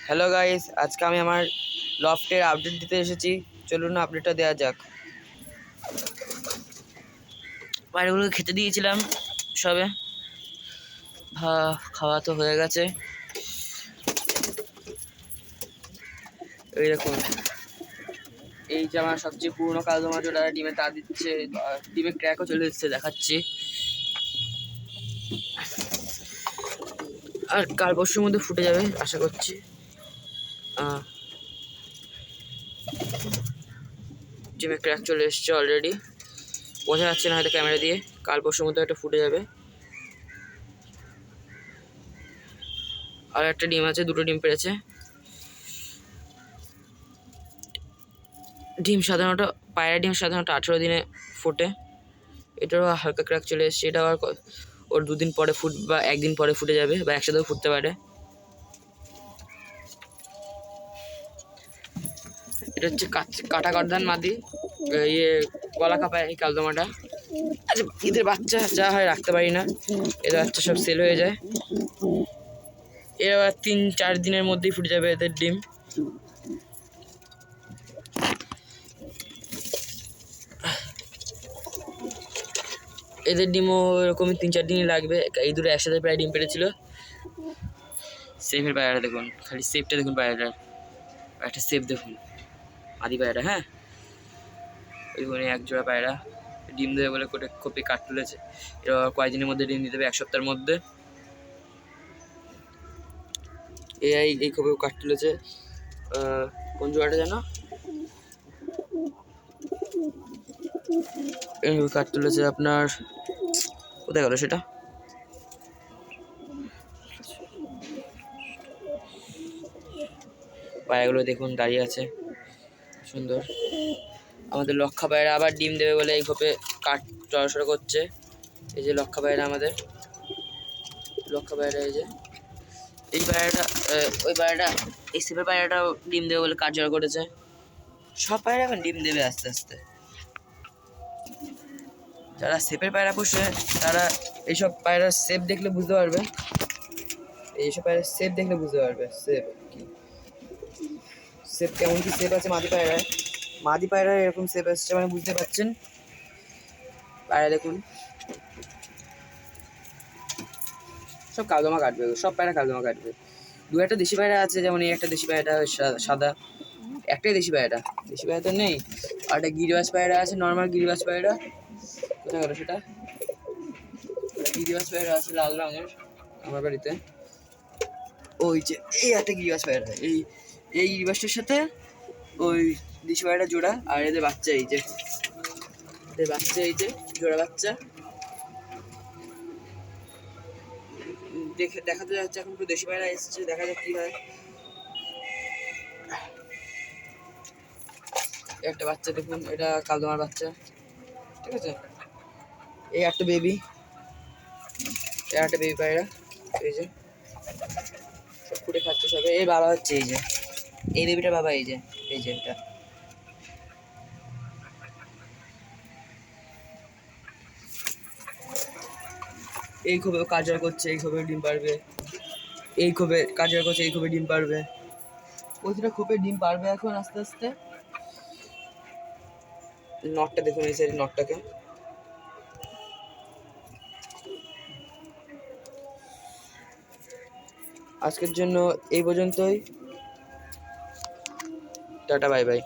Hello guys, আজকে আমি আমার লফটের আপডেট দিতে এসেছি। চলুন আপডেটটা দেওয়া যাক। পায়রাগুলোকে খেতে দিয়েছিলাম সবে, খাওয়া তো হয়ে গেছে। এই দেখুন, এই যে আমার সবচেয়ে পুরনো কালো মাছ, ওটা ডিমে তা দিচ্ছে, ডিমে ক্র্যাকও চলে এসেছে, দেখাচ্ছি। আর কাল পরশুর মধ্যে ফুটে যাবে আশা করছি। ডিমে ক্র্যাক চলে এসছে অলরেডি, বোঝা যাচ্ছে না হয়তো ক্যামেরা দিয়ে। কাল পরশুর মধ্যে একটা ফুটে যাবে। আর একটা ডিম আছে, দুটো ডিম পেড়েছে। পায়রা ডিম সাধারণত 18 দিনে ফোটে। এটারও হালকা ক্র্যাক চলে এসছে। এটা আবার ওর 2 দিন পরে বা 1 দিন পরে ফুটে যাবে, বা একসাথেও ফুটতে পারে। এটা হচ্ছে কাটা করদান মাদি, গলা কাপায় এই কালদমাটা। আচ্ছা, এদের বাচ্চা যা হয় রাখতে পারি না, এদের বাচ্চা সব সেল হয়ে যায়। এরা 3-4 দিনের মধ্যেই ফুটে যাবে এদের ডিম। এদের ডিমও এরকমই 3-4 দিনই লাগবে। এই দুটো একসাথে প্রায় ডিম পেড়েছিল। সেফের পায়রাটা দেখুন, খালি সেফটা দেখুন, পায়রাটার একটা সেফ দেখুন, আদি পায়রা। হ্যাঁ, ওইখানে এক জোড়া পায়রা ডিম দেবে বলে কপি কাট তুলেছে। এবার কয়েকদিনের মধ্যে ডিম দিতে হবে, 1 সপ্তাহের মধ্যে। এই কপি কাট তুলেছে। কোন জোড়াটা যেন কাট তুলেছে আপনার, কোথায় গেল সেটা? পায়রাগুলো দেখুন দাঁড়িয়ে আছে, সুন্দর। আমাদের লক্ষা পায়রা আবার ডিম দেবে বলে এই খোপে কাঠ চড়াচড়া করছে। এই যে লক্ষা পায়রা, আমাদের লক্ষা পায়রা। এই পায়রাটা, ওই পায়রাটা, এই সেপের পায়রাটাও ডিম দেবে বলে কাঠ জড়া করেছে। সব পায়রা এখন ডিম দেবে আস্তে আস্তে। যারা সেপের পায়রা পোষে তারা এইসব পায়রার সেপ দেখলে বুঝতে পারবে। এইসব পায়রার সেপ দেখলে বুঝতে পারবে সেপ কেমন কি সেপ আছে মাদি পায়রায় এরকম সেপ আসছে, মানে বুঝতে পারছেন। পায়রা দেখুন, সব কালদমা কাটবে, সব পায়রা কালদমা কাটবে। 2-1টা দেশি পায়রা আছে, যেমন এই একটা দেশি পায়রাটা সাদা, একটাই দেশি পায়রা তো নেই। আর একটা গিরিবাজ পায়রা আছে, নর্মাল গিরিবাজ পায়রা। কোথায় গেল সেটা? গিরিবাজ পায়রা আছে লাল রঙের আমার বাড়িতে। ওই যে এই একটা গিরিবাজ পায়রা, এই গিরিবাজটার সাথে ওই দেশি পায়রা জোড়া। আর এদের বাচ্চা এই যে জোড়া বাচ্চা। দেখাতে যাচ্ছে এখন পুরো দেশি পায়রা এসছে, দেখা যাক কি হয়। একটা বাচ্চা দেখুন, এটা কালদমার বাচ্চা, ঠিক আছে। এই একটা বেবি পায়রা, এই যে সব ফুটে খাচ্ছে সবে। এই বাবা হচ্ছে এই বেবিটার বাবা, এই যে এটা। এই খোপে কাজল করছে, এই খোপে ডিম পারবে। এই খোপে কাজল করছে, এই খোপে ডিম পারবে। প্রতিটা খোপে ডিম পারবে এখন আস্তে আস্তে। নটটা দেখুন, এই সাইড নটটাকে। আজকের জন্য এই পর্যন্তই। Tata, bye bye.